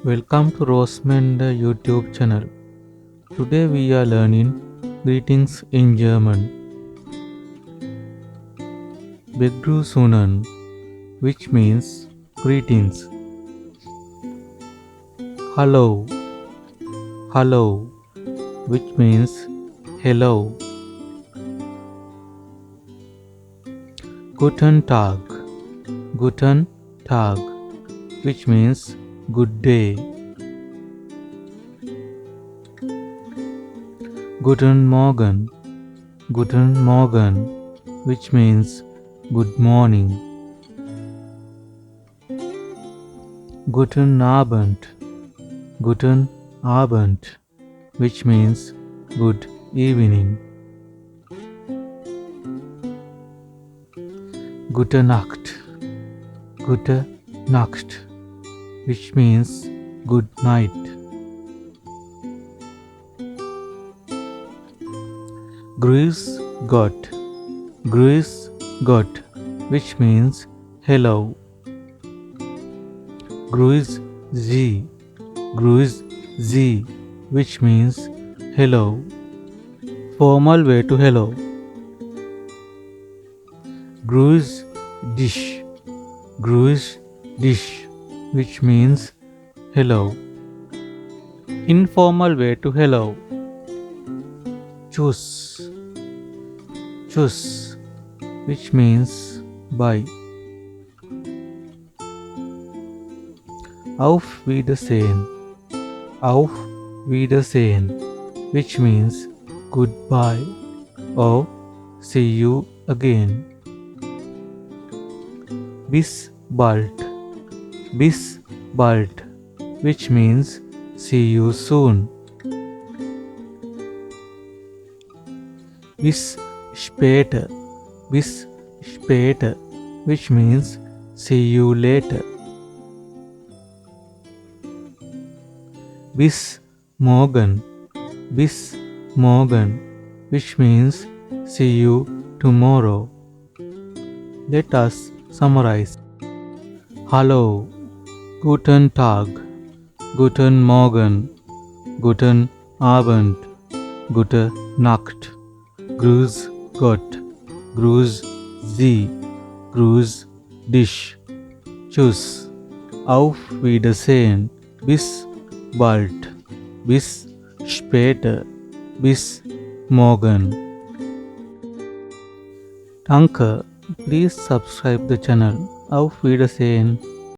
Welcome to Rosemondar YouTube channel. Today we are learning greetings in German. Begrüßungen, which means greetings. Hallo, hallo, which means hello. Guten Tag, guten Tag, which means good day. Guten Morgen, guten Morgen, which means good morning. Guten Abend, guten Abend, which means good evening. Gute Nacht, gute Nacht, which means good night. Grüß Gott, grüß Gott, which means hello. Grüß Sie, grüß Sie, which means hello. Formal way to hello. Grüß dich, grüß dich, which means hello. Informal way to hello. Tschüss, tschüss, which means bye. Auf Wiedersehen, auf Wiedersehen, which means goodbye or see you again. Bis bald, bis bald, which means see you soon. Bis später, bis später, which means see you later. Bis morgen, bis morgen, which means see you tomorrow. Let us summarize. Hallo, guten Tag, guten Morgen, guten Abend, gute Nacht, grüß Gott, grüß Sie, grüß dich, tschüss, auf Wiedersehen, bis bald, bis später, bis morgen. Danke, please subscribe the channel. Auf Wiedersehen.